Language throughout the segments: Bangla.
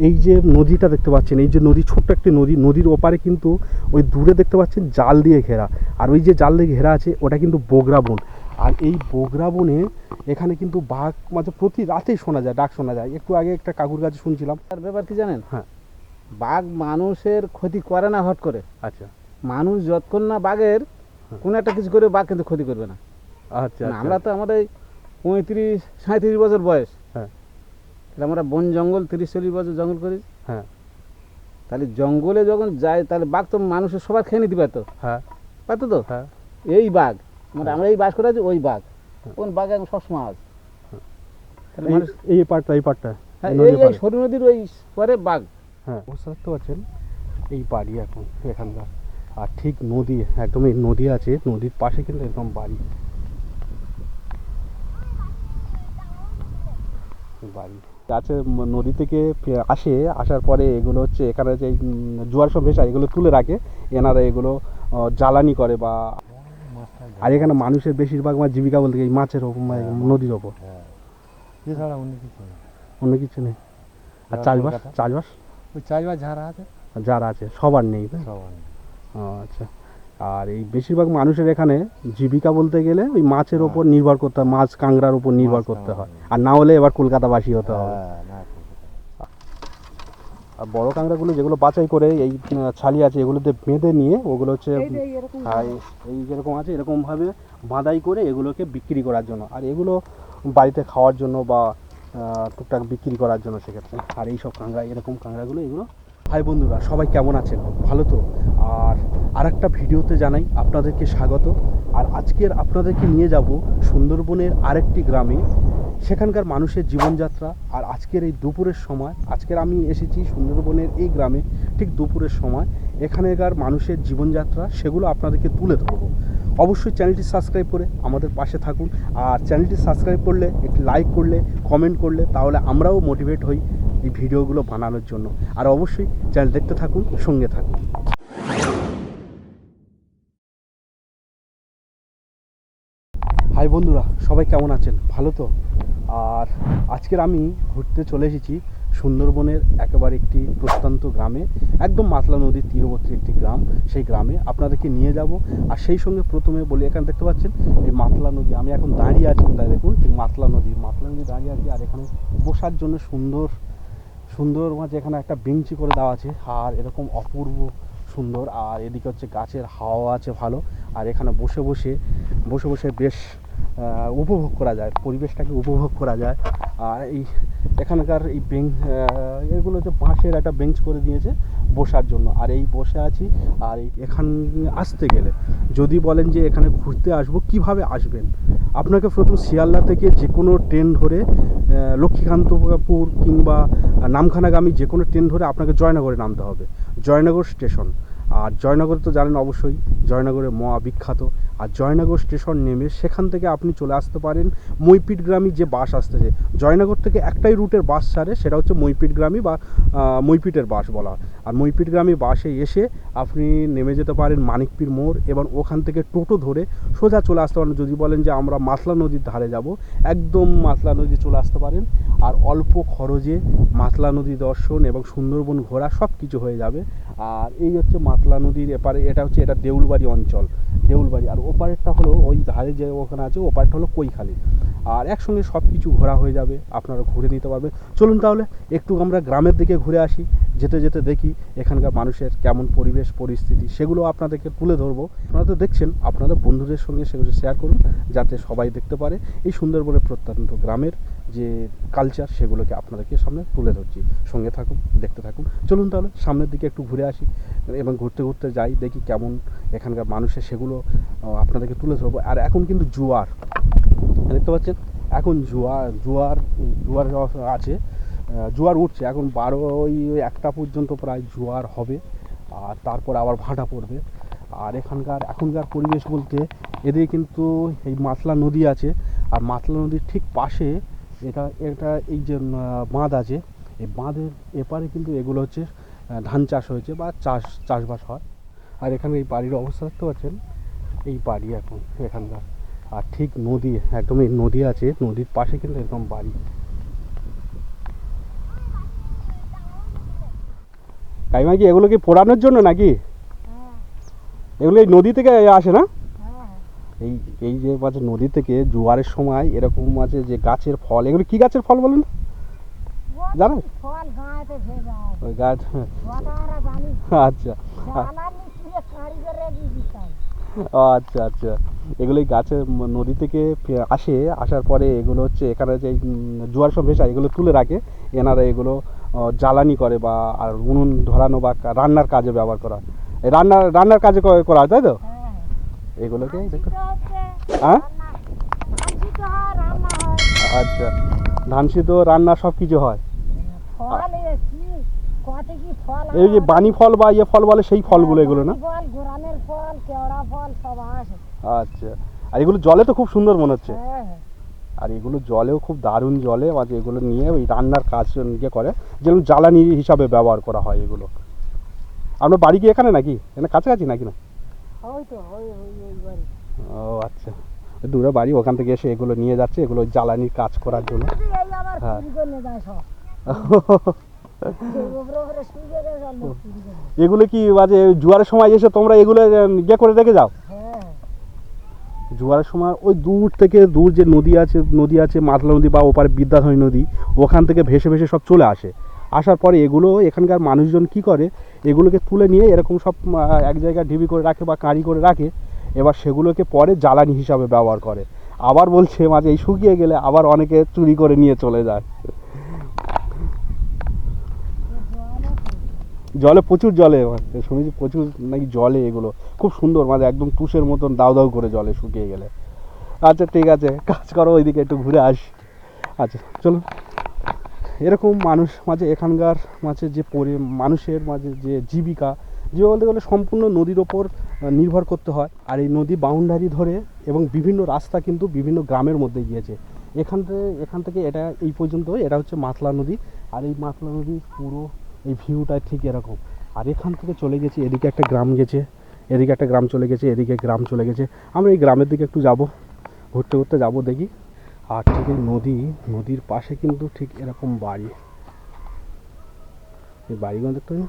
এই যে নদীটা দেখতে পাচ্ছেন, এই যে নদী, ছোট্ট একটি নদী, নদীর ওপারে কিন্তু ওই দূরে দেখতে পাচ্ছেন জাল দিয়ে ঘেরা, আর ওই যে জাল দিয়ে ঘেরা আছে ওটা কিন্তু বগরা বন। আর এই বগরা বনে এখানে কিন্তু বাঘ মাঝে প্রতি রাতেই শোনা যায়, ডাক শোনা যায়। একটু আগে একটা কাকুর কাছে শুনছিলাম। তার ব্যাপার কি জানেন? হ্যাঁ। বাঘ মানুষের ক্ষতি করে না হট করে। আচ্ছা মানুষ যতক্ষণ না বাঘের কোনো একটা কিছু করে বাঘ কিন্তু ক্ষতি করবে না। আচ্ছা। আমরা তো আমাদের 35-37 বছর বয়স, হ্যাঁ তাহলে আমরা বন জঙ্গল 30-40 বছর জঙ্গল করি। হ্যাঁ তাহলে জঙ্গলে যখন যায় তাহলে বাঘ তো মানুষের সবার খেয়ে নিতে পারতো, হ্যাঁ পারতো তো। হ্যাঁ এই বাঘ মানে আমরা এই বাস করে আছি, ওই বাঘ কোন বাঘ এখন সবসময় আছে। তাহলে মানুষ এই পাটটা, এই পাটটা, হ্যাঁ নদীর এই পাড়ে। সরু নদীর ওই পরে বাঘ। হ্যাঁ, বুঝতে দেখতে পাচ্ছেন এই বাড়ি এখন এখানকার, আর ঠিক নদী, একদম এই নদী আছে, নদীর পাশে কিন্তু একদম বাড়ি। বাড়ি আছে নদী থেকে আসে, আসার পরে এগুলো হচ্ছে এখানে যে জোয়ার সব ভেসা এগুলো তুলে রাখে এনারা, এগুলো জ্বালানি করে বা। আর এখানে মানুষের বেশিরভাগ জীবিকা বলতে এই মাছের ওপর, নদীর ওপর, এছাড়া অন্য কিছু নেই। অন্য কিছু নেই। আর চাষবাস, চাষবাস ওই চাষবাস যারা আছে যারা আছে সবার নেই, তাই? সবার নেই। আচ্ছা। আর এই বেশিরভাগ মানুষের এখানে জীবিকা বলতে গেলে ওই মাছের ওপর নির্ভর করতে হয়, মাছ কাঁকড়ার উপর নির্ভর করতে হয়, আর না হলে এবার কলকাতাবাসী হতে হবে। আর বড় কাঁকড়াগুলো যেগুলো বাছাই করে এই ছালি আছে এগুলোতে বেঁধে নিয়ে ওগুলো হচ্ছে এই যেরকম আছে এরকমভাবে বাঁধাই করে এগুলোকে বিক্রি করার জন্য, আর এগুলো বাড়িতে খাওয়ার জন্য বা টুকটাক বিক্রি করার জন্য সেক্ষেত্রে। আর এই সব কাঁকড়া, এরকম কাঁকড়াগুলো এগুলো। হাই বন্ধুরা, সবাই কেমন আছেন? ভালো তো? আর একটা ভিডিওতে জানাই আপনাদেরকে স্বাগত। আর আজকের আপনাদেরকে নিয়ে যাব সুন্দরবনের আরেকটি গ্রামে, সেখানকার মানুষের জীবনযাত্রা। আর আজকের এই দুপুরের সময়, আজকের আমি এসেছি সুন্দরবনের এই গ্রামে ঠিক দুপুরের সময়, এখানকার মানুষের জীবনযাত্রা সেগুলো আপনাদেরকে তুলে ধরবো। অবশ্যই চ্যানেলটি সাবস্ক্রাইব করে আমাদের পাশে থাকুন। আর চ্যানেলটি সাবস্ক্রাইব করলে, একটু লাইক করলে, কমেন্ট করলে, তাহলে আমরাও মোটিভেট হই এই ভিডিওগুলো বানানোর জন্য। আর অবশ্যই চ্যানেল দেখতে থাকুন, সঙ্গে থাকুন। হাই বন্ধুরা, সবাই কেমন আছেন? ভালো তো? আর আজকের আমি ঘুরতে চলে এসেছি সুন্দরবনের একেবারে একটি প্রত্যন্ত গ্রামে, একদম মাতলা নদীর তীরবর্তী একটি গ্রাম। সেই গ্রামে আপনাদেরকে নিয়ে যাব। আর সেই সঙ্গে প্রথমে বলি, এখানে দেখতে পাচ্ছেন এই মাতলা নদী, আমি এখন দাঁড়িয়ে আছি কোথায় দেখুন, ঠিক মাতলা নদী দাঁড়িয়ে আছি। আর এখানে বসার জন্য সুন্দর সুন্দর মাঝে এখানে একটা বেঞ্চি করে দেওয়া আছে, আর এরকম অপূর্ব সুন্দর। আর এদিকে হচ্ছে গাছের হাওয়া আছে ভালো, আর এখানে বসে বসে বেশ উপভোগ করা যায়, পরিবেশটাকে উপভোগ করা যায়। আর এই এখানকার এই এগুলো হচ্ছে বাঁশের একটা বেঞ্চ করে দিয়েছে বসার জন্য। আর এই বসে আছি। আর এখান আসতে গেলে যদি বলেন যে এখানে ঘুরতে আসবো, কিভাবে আসবেন? আপনাকে প্রথম শিয়ালদা থেকে যে কোনো ট্রেন ধরে লক্ষ্মীকান্তপুর কিংবা নামখানাগামী যে কোনো ট্রেন ধরে আপনাকে জয়নগরে নামতে হবে, জয়নগর স্টেশন। আর জয়নগর তো জানেন অবশ্যই, জয়নগরে মহা বিখ্যাত। আর জয়নগর স্টেশন নেমে সেখান থেকে আপনি চলে আসতে পারেন মইপিটগ্রামী যে বাস আসতেছে। জয়নগর থেকে একটাই রুটের বাস ছাড়ে, সেটা হচ্ছে মইপিটগ্রামী বা মইপিটের বাস বলা হয়। আর মইপিটগ্রামী বাসে এসে আপনি নেমে যেতে পারেন মানিকপীর মোড়, এবং ওখান থেকে টোটো ধরে সোজা চলে আসতে পারেন। যদি বলেন যে আমরা মাতলা নদীর ধারে যাব, একদম মাতলা নদী চলে আসতে পারেন। আর অল্প খরচে মাতলা নদী দর্শন এবং সুন্দরবন ঘোরা সব কিছু হয়ে যাবে। আর এই হচ্ছে মাতলা নদীর এপারে, এটা দেউলবাড়ি অঞ্চল, দেউলবাড়ি। আর ওপারেরটা হলো ওই ধারে যে ওখানে আছে, ওপারটা হলো কৈখালি। আর একসঙ্গে সব কিছু ঘোরা হয়ে যাবে, আপনারা ঘুরে নিতে পারবেন। চলুন তাহলে একটু আমরা গ্রামের দিকে ঘুরে আসি। যেতে যেতে দেখি এখানকার মানুষের কেমন পরিবেশ পরিস্থিতি, সেগুলো আপনাদেরকে তুলে ধরবো। আপনারা তো দেখছেন, আপনাদের বন্ধুদের সঙ্গে সেগুলো শেয়ার করুন, যাতে সবাই দেখতে পারে এই সুন্দরবনের প্রত্যন্ত গ্রামের যে কালচার, সেগুলোকে আপনাদেরকে সামনে তুলে ধরছি। সঙ্গে থাকুন, দেখতে থাকুন। চলুন তাহলে সামনের দিকে একটু ঘুরে আসি, এবং ঘুরতে ঘুরতে যাই, দেখি কেমন এখানকার মানুষের, সেগুলো আপনাদেরকে তুলে ধরবো। আর এখন কিন্তু জোয়ার দেখতে পাচ্ছেন, এখন জোয়ার আছে, জোয়ার উঠছে এখন 1টা পর্যন্ত প্রায় জোয়ার হবে। আর তারপর আবার ভাটা পড়বে। আর এখনকার পরিবেশ বলতে, এদিকে কিন্তু এই মাতলা নদী আছে, আর মাতলা নদীর ঠিক পাশে এটা এই যে বাঁধ আছে, এই বাঁধের এপারে কিন্তু এগুলো হচ্ছে ধান চাষ হয়েছে বা চাষবাস হয়। আর এখানে এই বাড়ির অবস্থা দেখতে পাচ্ছেন, এই বাড়ি এখন এখানকার। আর ঠিক নদী, একদম এই নদী আছে, নদীর পাশে কিন্তু একদম বাড়ি। কাকিমা কি এগুলো কি পোড়ানোর জন্য নাকি? এগুলো এই নদী থেকে আসে না? এই এই যে মাঝে নদী থেকে জোয়ারের সময় এরকম মাঝে যে গাছের ফল, এগুলো কি গাছের ফল বলুন তো? জানো? ফল গাঁয়েতে ভেজা আছে। ওই গাছ, ওটা আমরা জানি। আচ্ছা জ্বালানি দিয়ে কারিগরে দিতে হয়। ও আচ্ছা আচ্ছা, এগুলো এই গাছের নদী থেকে আসে, আসার পরে এগুলো হচ্ছে এখানে যে জোয়ার সব ভেসা এগুলো তুলে রাখে, এনারা এগুলো জ্বালানি করে বা আর উনুন ধরানো বা রান্নার কাজে ব্যবহার করা হয়। এই রান্নার কাজে করা হয় তাই তো? হ্যাঁ। এগুলোকে ধান দেখো। সিদ্ধ হচ্ছে, হ্যাঁ ধান সিদ্ধ হয়, রান্না হয়। আচ্ছা, ধান সিদ্ধ রান্না সব কিছু হয়। ফল এ কি কত কি ফল এই যে হয়। বানি ফল বা ইয়ে ফল বলে সেই ফলগুলো এগুলো না? বানি ফল, গোরানের ফল, কেওড়া ফল সব আসে। আচ্ছা, আর এগুলো জলে তো খুব সুন্দর মনে হচ্ছে। হ্যাঁ। আর এগুলো জলেও খুব দারুণ জলে, মাঝে এগুলো নিয়ে ওই রান্নার কাজ ইয়ে করে, যেমন জ্বালানি হিসাবে ব্যবহার করা হয় এগুলো। আপনার বাড়ি কি এখানে নাকি, এখানে কাছাকাছি নাকি না? ওই তো ওই ওই ওই বাড়ি। ও আচ্ছা, দূরে বাড়ি, ওখান থেকে এসে এগুলো নিয়ে যাচ্ছে এগুলো জ্বালানির কাজ করার জন্য। এই আমার হ্যাঁ। চুরি করে যায় সব। এই উপরে উপরে শুয়ে রে জল চুরি করে। এগুলো কি মাঝে জোয়ারের সময় এসে তোমরা এগুলো ইয়ে করে রেখে যাও? হ্যাঁ। জোয়ারের সময় ওই দূর থেকে দূর যে নদী আছে মাতলা নদী বা ওপারে বিদ্যাধরী নদী, ওখান থেকে ভেসে ভেসে সব চলে আসে। আসার পরে এগুলো এখানকার মানুষজন কি করে, এগুলোকে তুলে নিয়ে এরকম সব এক জায়গায় ঢিবি করে রাখে বা কাঁড়ি করে রাখে, এবার সেগুলোকে পরে জ্বালানি হিসাবে ব্যবহার করে। আবার বলছে মাঝে এই শুকিয়ে গেলে আবার অনেকে চুরি করে নিয়ে চলে যায়। জলে প্রচুর জলে, শুনেছি প্রচুর নাকি জলে, এগুলো খুব সুন্দর, মানে একদম তুষের মতন দাউ দাউ করে জলে শুকিয়ে গেলে। আচ্ছা ঠিক আছে, কাজ করো, ওইদিকে একটু ঘুরে আসি। আচ্ছা চলুন। এরকম মানুষ মাঝে এখানকার মাঝে যে মানুষের মাঝে যে জীবিকা বলতে গেলে সম্পূর্ণ নদীর ওপর নির্ভর করতে হয়। আর এই নদী বাউন্ডারি ধরে এবং বিভিন্ন রাস্তা কিন্তু বিভিন্ন গ্রামের মধ্যে গিয়েছে। এখান থেকে এটা এই পর্যন্ত এটা হচ্ছে মাতলা নদী। আর এই মাতলা নদীর পুরো এই ভিউটা ঠিক এরকম। আর এখান থেকে চলে গেছে এদিকে একটা গ্রাম গেছে, এদিকে একটা গ্রাম চলে গেছে, এদিকে গ্রাম চলে গেছে। আমরা এই গ্রামের দিকে একটু যাব, ঘুরতে ঘুরতে যাবো দেখি। আর ঠিক এই নদীর পাশে কিন্তু ঠিক এরকম বাড়ি, এই বাড়িগুলো দেখতে পাই।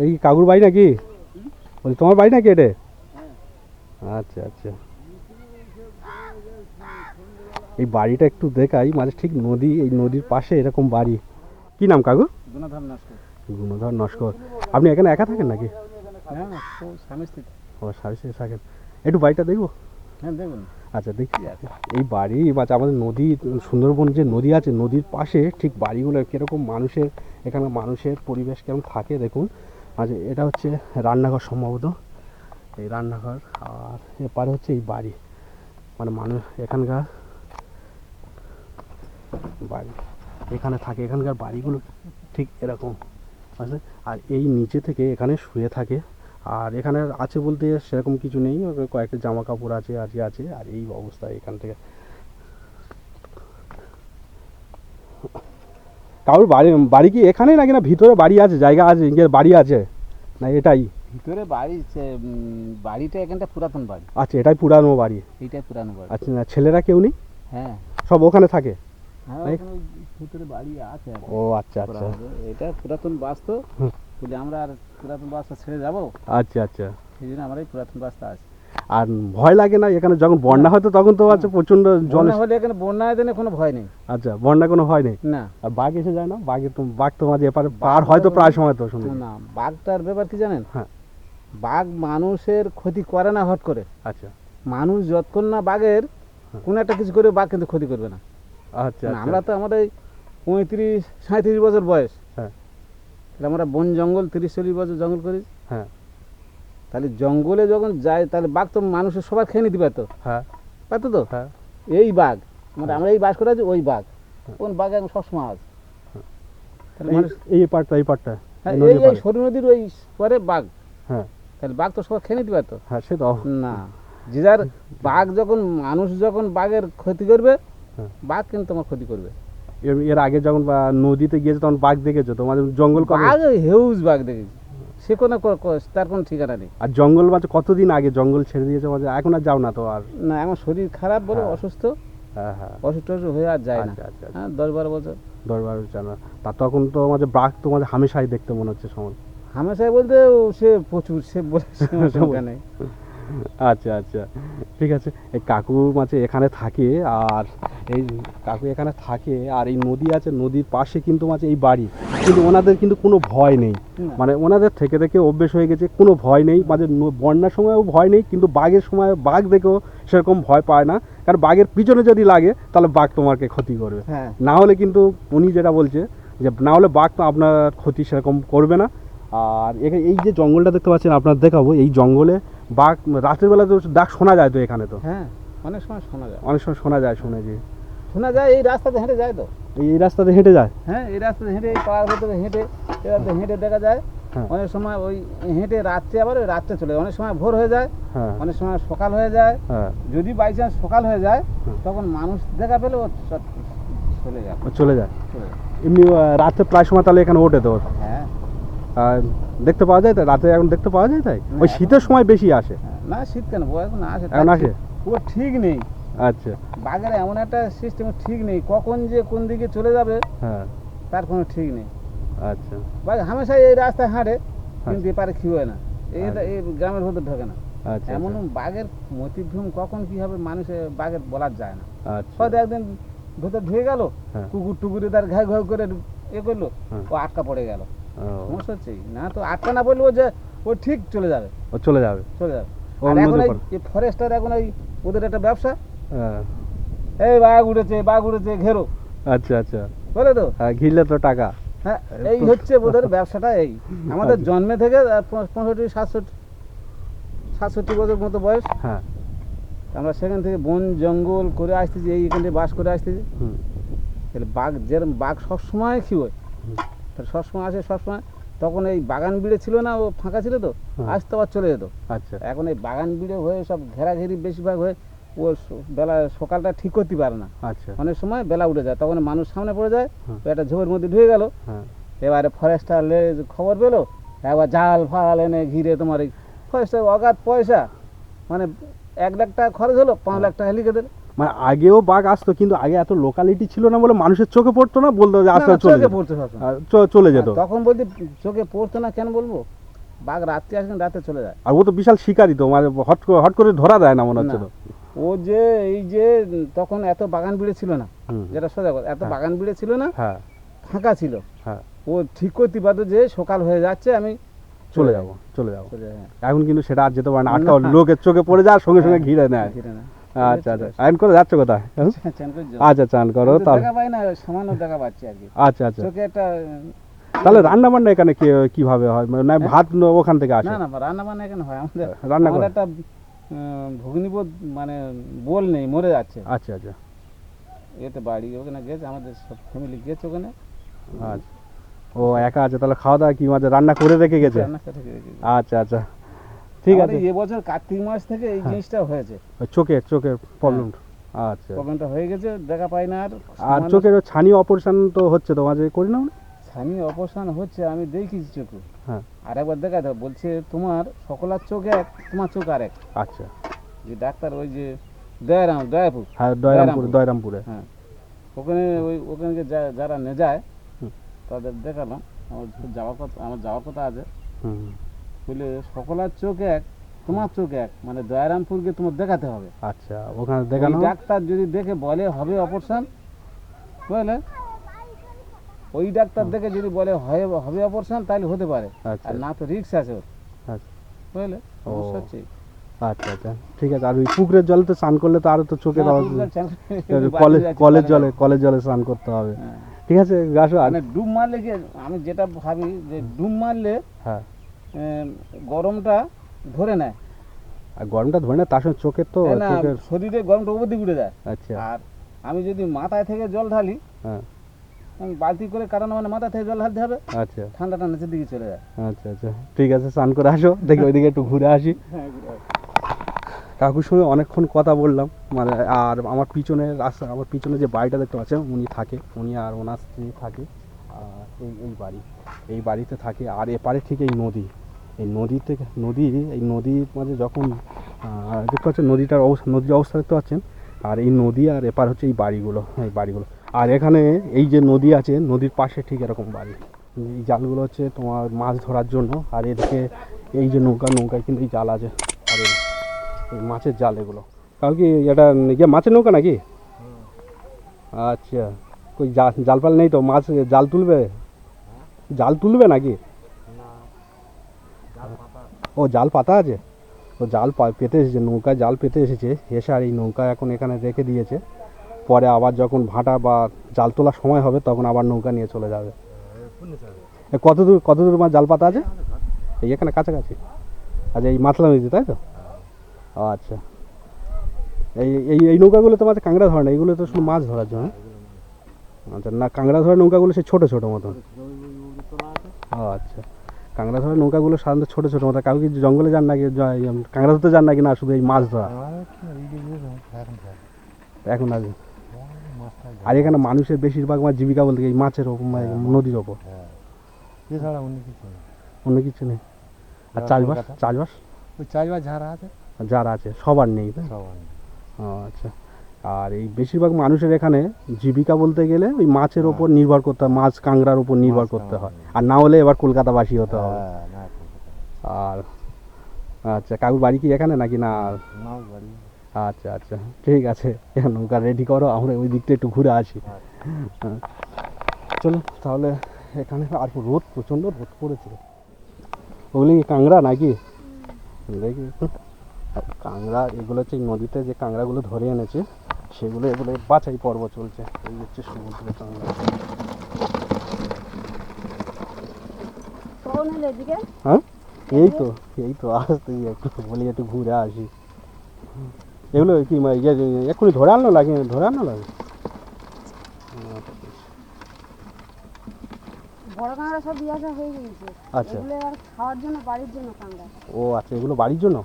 এই কাকুর বাড়ি নাকি? বলি তোমার বাড়ি নাকি এটা? আচ্ছা আচ্ছা, এই বাড়িটা একটু দেখাই, মানে ঠিক এই নদীর পাশে এরকম বাড়ি। কি নাম কাকু? গুণধর নস্কর। গুণধর নস্কর। আপনি এখানে একা থাকেন নাকি? হ্যাঁ, তো স্বামী স্ত্রী। ও সারি থাকেন। একটু বাড়িটা দেখবো? হ্যাঁ দেখুন। আচ্ছা দেখি। এই বাড়ি মাঝে আমাদের নদী, সুন্দরবন যে নদী আছে, নদীর পাশে ঠিক বাড়িগুলো কীরকম, এখানে মানুষের পরিবেশ কেমন থাকে দেখুন। মাঝে এটা হচ্ছে রান্নাঘর সম্ভবত, এই রান্নাঘর। আর এপারে হচ্ছে এই বাড়ি, মানে মানুষ এখানকার বাড়ি এখানে থাকে, এখানকার বাড়িগুলো ঠিক এরকম আছে। আর এই নিচে থেকে এখানে শুয়ে থাকে। আর এখানে আছে বলতে সেরকম কিছু নেই, কয়েকটা জামা কাপড় আছে আছে। আর এই অবস্থা এখান থেকে। কারোর বাড়ি কি এখানে নাকি না ভিতরে বাড়ি আছে, জায়গা আছে, বাড়ি আছে না এটাই? ভিতরে বাড়ি, বাড়িটা এখানটা পুরাতন বাড়ি। আচ্ছা, এটাই পুরানো বাড়ি। এইটাই পুরানো বাড়ি। আচ্ছা, না ছেলেরা কেউ নেই? হ্যাঁ, সব ওখানে থাকে? হ্যাঁ, তাই? ওখানে ভিতরে বাড়ি আছে। ও আচ্ছা আচ্ছা এটা পুরাতন বাস্তু হুম। বলে আমরা আর পুরাতন বাসটা ছেড়ে যাবো, আচ্ছা আচ্ছা। সেই জন্য আমরা এই পুরাতন বাসটা আছে। আর ভয় লাগে না এখানে যখন বন্যা হতো তখন তো আছে প্রচন্ড জল? বন্যা হলে এখানে বন্যা দিনে কোনো ভয় নেই। আচ্ছা, বন্যা কোনো ভয় নেই? না আর বাঘ এসে যায় না? বাঘ তো মাঝে এপারে পার হয়তো প্রায় সময় তো শুনি। না, বাঘটার ব্যাপার কি জানেন? হ্যাঁ। বাঘ মানুষের ক্ষতি করে না হট করে। আচ্ছা মানুষ যতক্ষণ না বাঘের কোনো একটা কিছু করে, বাঘ কিন্তু ক্ষতি করবে না। আচ্ছা না, আমরা তো আমাদের 35-37 বছর বয়স, হ্যাঁ। তাহলে আমরা বন জঙ্গল 30-40 বছর জঙ্গল করি। হ্যাঁ তাহলে জঙ্গলে যখন যায় তাহলে বাঘ তো মানুষের সবার খেয়ে নিতে পারতো, হ্যাঁ পারতো তো। হ্যাঁ। এই বাঘ আমরা এই বাস করে আছি, ওই বাঘ কোন বাঘ এখন সবসময় আছে। তাহলে মানুষ এই পাটটা হ্যাঁ, এই নদীর এই পাড়ে। সরু নদীর ওই পরে বাঘ, হ্যাঁ তাহলে বাঘ তো সবার খেয়ে নিতে পারতো হ্যাঁ, সে তো না। যে যার বাঘ যখন মানুষ যখন বাঘের ক্ষতি করবে, হ্যাঁ। বাঘ কিন্তু তোমার ক্ষতি করবে। এর আগে যখন নদীতে গিয়েছে তখন বাঘ দেখেছো তোমাদের জঙ্গল কবে? বাঘ হিউজ বাঘ দেখেছি, সে কোনো তার কোনো ঠিকানা নেই। আর জঙ্গল মাঝে কতদিন আগে জঙ্গল ছেড়ে দিয়েছে মাঝে, এখন আর যাও না তো আর? না, আমার শরীর খারাপ বলে হ্যাঁ। অসুস্থ, হ্যাঁ হ্যাঁ অসুখ টসুখ হয়ে আর যায় না। আচ্ছা আচ্ছা হ্যাঁ 10-12 বছর। 10-12 জানা তা তখন তো মাঝে বাঘ তো মাঝে হামেশাই দেখতে মনে হচ্ছে সময়। হামেশাই বলতে সে প্রচুর, সে বলে সংখ্যা নেই। আচ্ছা আচ্ছা ঠিক আছে। এই কাকু মাঝে এখানে থাকে আর এই কাকু এখানে থাকে আর এই নদী আছে, নদীর পাশে কিন্তু মাঝে এই বাড়ি, কিন্তু ওনাদের কিন্তু কোনো ভয় নেই, না। মানে ওনাদের থেকে থেকে অভ্যেস হয়ে গেছে, কোনো ভয় নেই, মাঝে বন্যার সময়ও ভয় নেই, কিন্তু বাঘের সময় বাঘ দেখেও সেরকম ভয় পায় না, কারণ বাঘের পিছনে যদি লাগে তাহলে বাঘ তোমাকে ক্ষতি করবে, হ্যাঁ না হলে কিন্তু উনি যেটা বলছে যে না হলে বাঘ তো আপনার ক্ষতি সেরকম করবে না। আর এই যে জঙ্গলটা দেখতে পাচ্ছেন আপনার দেখাবো, এই জঙ্গলে বাঘ রাতের বেলা তো ডাক শোনা যায় তো এখানে, তো হ্যাঁ অনেক সময় শোনা যায়, অনেক সময় শোনা যায়, শুনেছি শোনা যায়। এই রাস্তাতে হেঁটে যায় তো, এই রাস্তাতে হেঁটে যায়। হ্যাঁ এই রাস্তাতে হেঁটে, এই পাড়ার ভেতরে হেঁটে, এই রাস্তাতে হেঁটে দেখা যায়। হ্যাঁ। অনেক সময় ওই হেঁটে রাত্রে, আবার ওই রাত্রে চলে যায়, অনেক সময় ভোর হয়ে যায়, হ্যাঁ অনেক সময় সকাল হয়ে যায়। হ্যাঁ যদি বাই চান্স সকাল হয়ে যায় হুম। তখন মানুষ দেখা পেলে ও চলে যায়, ও চলে যায়। চলে যায়। এমনি রাতে প্রায় সময় তাহলে এখানে ওঠে তো, হ্যাঁ আর দেখতে পাওয়া যায়, তাই রাতে এখন দেখতে পাওয়া যায়, তাই ওই শীতের সময় বেশি আসে। হ্যাঁ। না শীত কেন, ও এখন আসে, এখন আসে? ও ঠিক নেই। আচ্ছা বাঘের এমন একটা সিস্টেম ঠিক নেই, কখন যে কোন দিকে চলে যাবে হ্যাঁ তার কোনো ঠিক নেই। আচ্ছা বাঘ হামেশাই এই রাস্তায় হাঁটে, কিন্তু এপারে কি হয় না, আচ্ছা। এই গ্রামের ভেতর ঢোকে না। আচ্ছা এমন বাঘের মতিভ্রম কখন কি হবে মানুষের বাঘের বলার যায় না। আচ্ছা হয়তো একদিন ভেতর ঢুকে গেল, হ্যাঁ। কুকুর টুকুরে তার ঘাই ঘাই করে করলো, হ্যাঁ। ও আটকা পড়ে গেল। ও, সমস্যা হচ্ছে এই, না তো আটকা না পড়লে ও যে ও ঠিক চলে যাবে, ও চলে যাবে। চলে যাবে। ও আর এখন নদীর এই পাড়ে। ফরেস্টার এখন এই ওদের একটা ব্যবসা, হ্যাঁ, এই বাঘ উঠেছে ঘেরো, আচ্ছা আচ্ছা বলে তো। হ্যাঁ, ঘিরলে তো টাকা। হ্যাঁ এই হচ্ছে ওদের ব্যবসাটা। এই আমাদের আচ্ছা। জন্মে থেকে 65-67 বছর মতো বয়স, হ্যাঁ আমরা সেখান থেকে বন জঙ্গল করে আসতেছি, এইখান থেকে বাস করে আসতেছি। হুম তাহলে বাঘ যেরকম বাঘ সবসময় কি হয়, হুম। তাহলে সবসময় আসে সবসময়। তখন এই বাগান বিড়ে ছিল না, ও ফাঁকা ছিল তো, হ্যাঁ। আসতে আবার চলে যেত। আচ্ছা এখন এই বাগান বিড়ে হয়ে সব ঘেরাঘেরি বেশিরভাগ হয়ে ও বেলা সকালটা ঠিক করতে পারে না, আচ্ছা অনেক সময় বেলা উঠে যায়, তখন মানুষ সামনে পড়ে যায়, হুম। ও একটা ঝোপের মধ্যে ঢুকে গেল। হ্যাঁ এবারে ফরেস্টার খবর পেলো, একবার জাল ফাল এনে ঘিরে, তোমার এই ফরেস্টার অগাধ পয়সা, মানে 1 লাখ টাকা খরচ হলো, 5 লাখ টাকা লিখে দিল। মানে আগেও বাঘ আসতো, কিন্তু আগে এত লোকালিটি ছিল না বলে মানুষের চোখে পড়তো না, বলতো যে আস্তে আস্তে চলে চোখে যেত। পড়তো সবসময়। চলে যেত। আর তখন বলতে চোখে পড়তো না কেন বলবো, বাঘ রাত্রে আসেন, রাতে চলে যায়। আর ও তো বিশাল শিকারী তো, মানে হট করে ধরা দেয় না মনে হচ্ছে তো। না। ও যে এই যে তখন এত বাগান বিড়ে ছিল না, হুম। যেটা সোজা কথা, এত হ্যাঁ। বাগান বিড়ে ছিল না, হ্যাঁ ফাঁকা ছিল। হ্যাঁ ও ঠিক করতে পারতো যে সকাল হয়ে যাচ্ছে, আমি চলে যাবো চলে যাবো। চলে যাই। এখন কিন্তু সেটা আর যেতে পারে না, না। আটকা লোকের চোখে পড়ে যায়, সঙ্গে সঙ্গে ঘিরে নেয়। ঘিরে না। আচ্ছা আচ্ছা, আয়ন করে যাচ্ছ কোথায়? হ্যাঁ? চান করে যাও। আচ্ছা চান করো আমি তো তাহলে। দেখা পাই না, সামান্য দেখা পাচ্ছি আর কি, আচ্ছা আচ্ছা, চোখে একটা। তাহলে রান্না বান্না এখানে কিভাবে হয়, মানে না ভাত ওখান থেকে আসে? না না, রান্না বান্না এখানে হয় আমাদের। রান্না আমাদের করে? একটা ভগ্নিবোধ মানে বোল নেই, মরে যাচ্ছে। আচ্ছা আচ্ছা এতে বাড়ি ওখানে গেছে, আমাদের সব ফ্যামিলি গেছে ওখানে। আচ্ছা, ও একা আছে, তাহলে খাওয়া দাওয়া কি মাঝে রান্না করে রেখে গেছে? রান্না করে রেখে গেছে। আচ্ছা আচ্ছা ঠিক আছে। এবছর কার্তিক মাস থেকে এই হ্যাঁ। জিনিসটা হয়েছে, ওই চোখের প্রবলেম। আচ্ছা, প্রবলেমটা হয়ে গেছে, দেখা পাই না আর। আর চোখের ওই ছানি অপারেশন তো হচ্ছে তো মাঝে করি না? স্বামী অপারেশন হচ্ছে, আমি দেখিছি চোখে। হ্যাঁ আর একবার দেখা দাও, বলছে তোমার সকলার চোখ এক, তোমার চোখ আর এক। আচ্ছা, যে ডাক্তার ওই যে দয়াপুর, হ্যাঁ দয়রামপুরে। হ্যাঁ ওখানে ওখানে যারা নিয়ে যায় হুম। তাদের দেখালাম, আমার যাওয়ার কথা আছে। হুম বলে সকলার চোখ এক, তোমার চোখ এক, মানে দয়ারামপুরকে তোমার দেখাতে হবে। আচ্ছা, ওখানে ওই দেখানো। ডাক্তার যদি দেখে বলে হবে অপারেশন, বুঝলে, ওই ডাক্তার দেখে যদি বলে হবে অপারেশন, তাহলে হতে পারে, আচ্ছা আর না তো রিস্ক আছে ওর, আচ্ছা বুঝলে, সমস্যা হচ্ছে। আচ্ছা আচ্ছা ঠিক আছে। আর ওই পুকুরের জলে তো স্নান করলে তো আরো তো চোখের না, আওয়াজ, পুকুরের চান- কলের জলে স্নান করতে হবে। হ্যাঁ। ঠিক আছে গাছও মানে ডুব মারলে কি, আমি যেটা ভাবি যে ডুব মারলে হ্যাঁ, গরমটা ধরে নেয়, আর গরমটা ধরে না, তার সঙ্গে চোখের তো তাই না, চোখের। শরীরে গরমটা উপর দিকে উঠে যায়। আচ্ছা আর আমি যদি মাথায় থেকে জল ঢালি, হ্যাঁ আমি বালতি করে কারণ মানে মাথা থেকে জল ঢালতে হবে, আচ্ছা ঠান্ডাটা নিচের দিকে চলে যায়। আচ্ছা আচ্ছা ঠিক আছে, স্নান করে আসো, দেখি ওইদিকে একটু ঘুরে আসি। হ্যাঁ, কাকুর সঙ্গে অনেকক্ষণ কথা বললাম, মানে আর আমার পিছনে রাস্তা, আমার পিছনে যে বাড়িটা দেখতে পাচ্ছেন উনি আর ওনার স্ত্রী থাকে, আর এই বাড়িতে থাকে। আর এপারে ঠিক এই নদীর মাঝে যখন দেখতে পাচ্ছেন নদীর অবস্থা দেখতে পাচ্ছেন, আর এই নদী আর এপার হচ্ছে এই বাড়িগুলো আর এখানে এই যে নদী আছে নদীর পাশে ঠিক এরকম বাড়ি। এই জালগুলো হচ্ছে তোমার মাছ ধরার জন্য, আর এদিকে এই যে নৌকায় কিন্তু এই জাল আছে, আর এই মাছের জাল এগুলো। কারণ কি এটা মাছের নৌকা নাকি? আচ্ছা, কই জাল ফাল নেই তো? মাছ জাল তুলবে নাকি? ও জাল পাতা আছে, ও জাল পেতে এসেছে, নৌকায় জাল পেতে এসেছে, এসে আর এই নৌকা এখন এখানে রেখে দিয়েছে। পরে আবার যখন ভাটা বা জাল তোলার সময় হবে তখন আবার নৌকা নিয়ে চলে যাবে। কত দূর মাছ জাল পাতা আছে? এই এখানে কাছাকাছি। আচ্ছা, এই মাতলা নদীতে, তাই তো? আচ্ছা, এই নৌকাগুলো তো মাছ কাঁকড়া ধরে না, এগুলো তো শুধু মাছ ধরার জন্য। আচ্ছা, না কাঁকড়া ধরার নৌকাগুলো সে ছোটো ছোটো মতন। আচ্ছা, কাঁকড়া ধরার নৌকাগুলো সাধারণত ছোটো ছোটো মতো। কাউ কি জঙ্গলে যান নাকি, কাঁকড়া ধরতে যান নাকি, না শুধু এই মাছ ধরা? এখন আছে। আর এখানে মানুষের বেশিরভাগ মাছ জীবিকা বলতে এই মাছের ওপর, নদীর ওপর, এছাড়া অন্য কিছু নেই। অন্য কিছু নেই। আর চাষবাস ওই চাষবাস যারা আছে সবার নেই, তাই? সবার আচ্ছা, আর এই বেশিরভাগ মানুষের এখানে জীবিকা বলতে গেলে ওই মাছের ওপর নির্ভর করতে হয়, মাছ কাঁকড়ার উপর নির্ভর করতে হয়। আর না হলে এবার কলকাতাবাসী হতে হবে। আর আচ্ছা, কাকুর বাড়ি কি এখানে নাকি? না, আচ্ছা আচ্ছা, ঠিক আছে, নৌকা রেডি করো, আমরা ওই দিকটা একটু ঘুরে আসি। হ্যাঁ, চলো তাহলে। এখানে আর প্রচণ্ড রোদ পড়েছিল। ওগুলি কি কাঁকড়া নাকি? দেখি কাঁকড়া, এগুলো হচ্ছে নদীতে যে কাঁকড়াগুলো ধরে এনেছে সেগুলো, এগুলো বাছাই পর্ব চলছে। এই হচ্ছে সমুদ্রের কাঁকড়া। হ্যাঁ, এই তো আসতেই একটু বলি একটু ঘুরে আসি। এগুলো কি এক্ষুনি ধরে আনলো লাগে? বড় কাঁকড়া সব দিয়ে আসা হয়ে গেছে। আচ্ছা। এগুলো আর খাওয়ার জন্য, বাড়ির জন্য কাঁকড়া। ও আচ্ছা, এগুলো বাড়ির জন্য।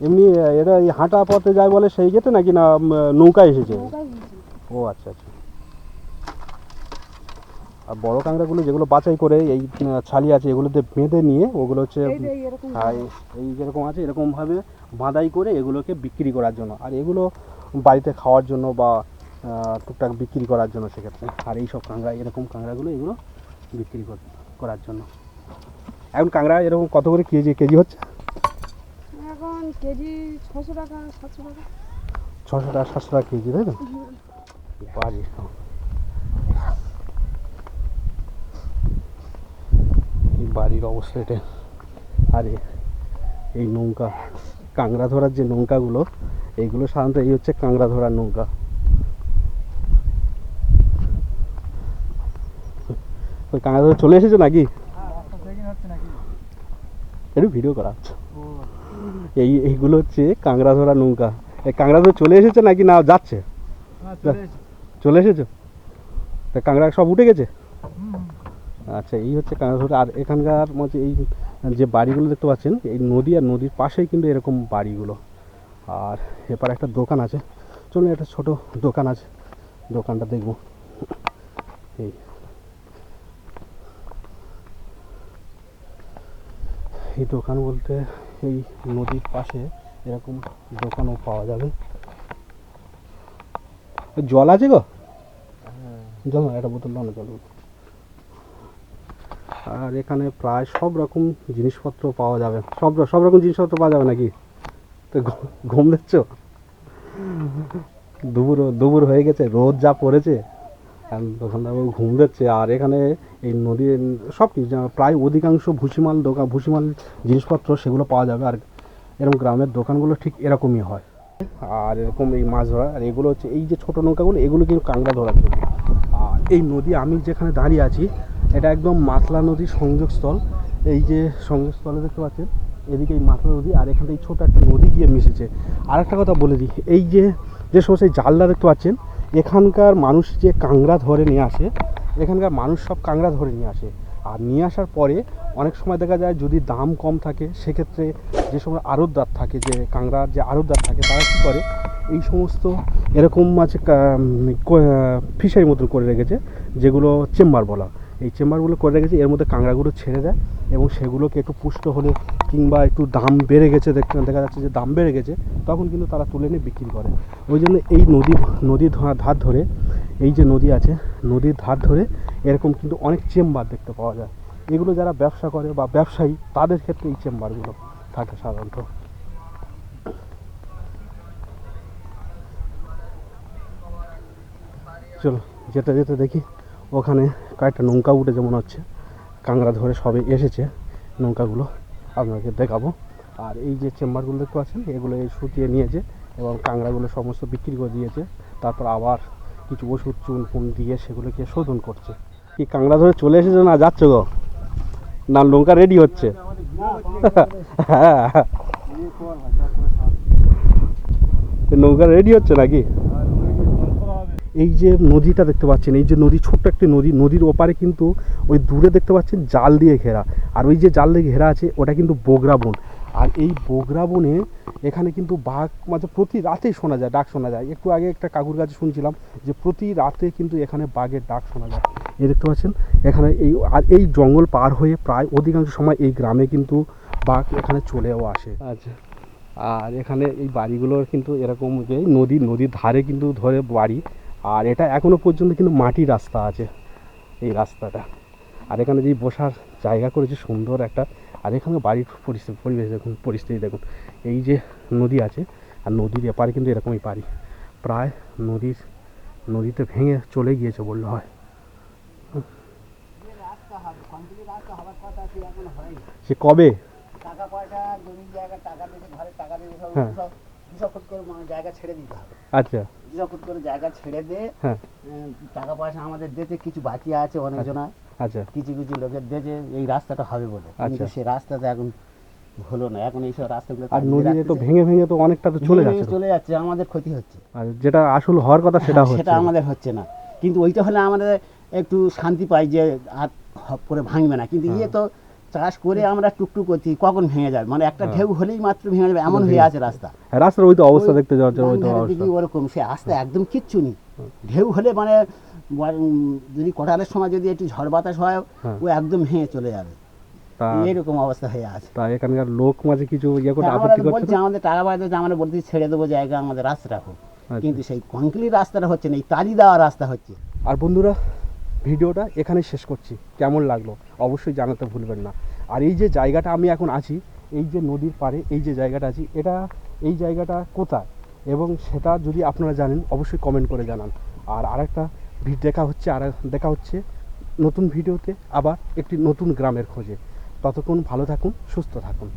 এমনি এটা এই হাঁটা পথে যায় বলে সেই গেতে নাকি, না নৌকা এসেছে? নৌকায় গেছে। ও আচ্ছা আচ্ছা। আর বড় কাঁকড়াগুলো যেগুলো বাছাই করে এই ছালি আছে এগুলোতে বেঁধে নিয়ে, ওগুলো হচ্ছে এরকম এই যেরকম আছে এরকমভাবে বাঁধাই করে এগুলোকে বিক্রি করার জন্য, আর এগুলো বাড়িতে খাওয়ার জন্য বা টুকটাক বিক্রি করার জন্য সেক্ষেত্রে। আর এই সব কাঁকড়া, এরকম কাঁকড়াগুলো এগুলো বিক্রি করার জন্য। এখন কাঁকড়া এরকম কত করে কেজি হচ্ছে? এখন কেজি 600 টাকা, 700 টাকা। 600 টাকা 700 টাকা কেজি, তাই তো? বাড়ি এই বাড়ির অবস্থা এটা। আর এই নৌকা, কাঁকড়া ধরার যে নৌকাগুলো, এইগুলো সাধারণত এই হচ্ছে কাঁকড়া ধরার নৌকা। ওই কাঁকড়া ধরে চলে এসেছো নাকি? একটু ভিডিও করা হচ্ছে। এইগুলো হচ্ছে কাঁকড়া ধরা নৌকা। এই কাঁকড়া ধরে চলে এসেছে নাকি, না যাচ্ছে? চলে এসেছো? তা কাঁকড়া সব উঠে গেছে? আচ্ছা, এই হচ্ছে কাঁকড়া ধরা। আর এখানকার মধ্যে এই যে বাড়িগুলো দেখতে পাচ্ছেন, এই নদী আর নদীর পাশেই কিন্তু এরকম বাড়িগুলো। আর এপার একটা দোকান আছে, চলুন একটা ছোট দোকান আছে, দোকানটা দেখব। এই দোকান বলতে এই নদীর পাশে এরকম দোকানও পাওয়া যাবে। জল আছে গো? জল, একটা বোতল দাও না, জল। আর এখানে প্রায় সব রকম জিনিসপত্র পাওয়া যাবে, সব রকম জিনিসপত্র পাওয়া যাবে নাকি? তো ঘুম দিচ্ছ? দুপুর হয়ে গেছে, রোদ যা পড়েছে, দোকানদার ঘুম দিচ্ছে। আর এখানে এই নদীর সব কিছু প্রায় অধিকাংশ ভুসিমাল জিনিসপত্র সেগুলো পাওয়া যাবে। আর এরকম গ্রামের দোকানগুলো ঠিক এরকমই হয়। আর এরকম এই মাছ ধরা, আর এগুলো হচ্ছে এই যে ছোটো নৌকাগুলো, এগুলো কিন্তু কাঁকড়া ধরার জন্য। আর এই নদী, আমি যেখানে দাঁড়িয়ে আছি, এটা একদম মাতলা নদীর সংযোগস্থল। এই যে সংযোগস্থলে দেখতে পাচ্ছেন, এদিকে এই মাতলা নদী, আর এখান থেকে ছোটো একটা নদী গিয়ে মিশেছে। আর একটা কথা বলে দিই, এই যে সমস্ত জালটা দেখতে পাচ্ছেন, এখানকার মানুষ যে কাঁকড়া ধরে নিয়ে আসে, এখানকার মানুষ সব কাঁকড়া ধরে নিয়ে আসে। আর নিয়ে আসার পরে অনেক সময় দেখা যায় যদি দাম কম থাকে, সেক্ষেত্রে যে সময় আড়তদার থাকে, যে কাঁকড়ার যে আড়তদার থাকে, তারা কী করে, এই সমস্ত এরকম আছে ফিশারি মতন করে রেখেছে, যেগুলো চেম্বার বলা। এই চেম্বারগুলো করে রেখেছে, এর মধ্যে কাঁকড়াগুলো ছেড়ে দেয় এবং সেগুলোকে একটু পুষ্ট হলে কিংবা একটু দাম বেড়ে গেছে, দেখা যাচ্ছে যে দাম বেড়ে গেছে, তখন কিন্তু তারা তুলে নিয়ে বিক্রি করে। ওই জন্য এই নদীর ধার ধরে, এই যে নদী আছে নদীর ধার ধরে এরকম কিন্তু অনেক চেম্বার দেখতে পাওয়া যায়। এগুলো যারা ব্যবসা করে বা ব্যবসায়ী তাদের ক্ষেত্রে এই চেম্বারগুলো থাকে সাধারণত। চলো যেতে যেতে দেখি ওখানে কয়েকটা নৌকা উঠে যেমন হচ্ছে, কাঁকড়া ধরে সবে এসেছে নৌকাগুলো, আপনাকে দেখাবো। আর এই যে চেম্বারগুলো দেখতে পাচ্ছেন, এগুলো এই শুকিয়ে নিয়েছে এবং কাঁকড়াগুলো সমস্ত বিক্রি করে দিয়েছে, তারপর আবার কিছু ওষুধ চুন ফুন দিয়ে সেগুলোকে শোধন করছে। কি কাঁকড়া ধরে চলে এসেছে না যাচ্ছ গো, না নৌকা রেডি হচ্ছে? হ্যাঁ, নৌকা রেডি হচ্ছে নাকি? এই যে নদীটা দেখতে পাচ্ছেন, এই যে নদী, ছোট্ট একটি নদী, নদীর ওপারে কিন্তু ওই দূরে দেখতে পাচ্ছেন জাল দিয়ে ঘেরা, আর ওই যে জাল দিয়ে ঘেরা আছে ওটা কিন্তু বগরা বন। আর এই বগরা বনে এখানে কিন্তু বাঘ মাঝে প্রতি রাতেই শোনা যায়, ডাক শোনা যায়। একটু আগে একটা কাকুর কাছে শুনছিলাম যে প্রতি রাতে কিন্তু এখানে বাঘের ডাক শোনা যায়। এই দেখতে পাচ্ছেন এখানে এই জঙ্গল পার হয়ে প্রায় অধিকাংশ সময় এই গ্রামে কিন্তু বাঘ এখানে চলেও আসে। আচ্ছা, আর এখানে এই বাড়িগুলো কিন্তু এরকম যে নদীর ধারে কিন্তু ধরে বাড়ি, আর এটা এখনও পর্যন্ত কিন্তু মাটির রাস্তা আছে এই রাস্তাটা। আর এখানে যে বসার জায়গা করেছে সুন্দর একটা, আর এখানে বাড়ির পরিবেশ দেখুন, পরিস্থিতি দেখুন। এই যে নদী আছে আর নদীর এপারে কিন্তু এরকমই বাড়ি, প্রায় নদীতে ভেঙে চলে গিয়েছে বললে হয়। সে কবে? টাকা পয়সা, জমি জায়গা, টাকা দিয়ে ঘরে টাকা দিয়ে সব হ্যাঁ। সব হিসাব করে জায়গা ছেড়ে দিতে হবে। আচ্ছা, হিসাব করে জায়গা ছেড়ে দিয়ে হ্যাঁ, টাকা পয়সা আমাদের দিতে কিছু বাকি আছে অনেকজনা, আচ্ছা, কিছু কিছু লোকের দিয়েছে এই রাস্তাটা হবে বলে, কিন্তু আচ্ছা। সেই রাস্তাটা এখন হলো না। এখন এইসব রাস্তাগুলো আর নদীতে তো ভেঙে ভেঙে তো অনেকটা তো চলে যাচ্ছে তো। চলে যাচ্ছে, আমাদের ক্ষতি হচ্ছে। আর যেটা আসল হওয়ার কথা সেটা হ্যাঁ, হচ্ছে সেটা আমাদের হচ্ছে না, কিন্তু ওইটা হলে আমাদের একটু শান্তি পাই যে আর হপ করে ভাঙবে না। কিন্তু ইয়ে তো চাষ করে আমরা টুকটুক করছি, কখন ভেঙে যাবে, মানে একটা ঢেউ হলেই মাত্র ভেঙে যাবে এমন হয়ে আছে রাস্তা। হ্যাঁ, রাস্তার ওই তো অবস্থা দেখতে যাওয়ার জন্য ওই তো অবস্থা। দিকে ওরকম সে রাস্তা একদম কিচ্ছু নেই। ঢেউ হলে মানে যদি কটালের সময় যদি একটু ঝড় বাতাস হয়, হ্যাঁ। ও একদম ভেঙে চলে যাবে, তা এরকম অবস্থা হয়ে আছে। তা এখানকার লোক মাঝে কিছু ইয়ে করতে হ্যাঁ, আমরা আপত্তি করছে বলছি না? আমাদের টাকা পয়সা দিচ্ছে, আমরা বলছি ছেড়ে দেবো জায়গা, আমাদের রাস্তা রাখো, আচ্ছা। কিন্তু সেই কংক্রিট রাস্তাটা হচ্ছে না, এই টালি দেওয়া রাস্তা হচ্ছে। আর বন্ধুরা, ভিডিওটা এখানে শেষ করছি। কেমন লাগলো অবশ্যই জানাতে ভুলবেন না। আর এই যে জায়গাটা আমি এখন আছি, এই যে নদীর পাড়ে এই যে জায়গাটা আছি, এই জায়গাটা কোথায় এবং সেটা যদি আপনারা জানেন অবশ্যই কমেন্ট করে জানান। আর আরেকটা দেখা হচ্ছে নতুন ভিডিওতে, আবার একটি নতুন গ্রামের খোঁজে। ততক্ষণ ভালো থাকুন, সুস্থ থাকুন।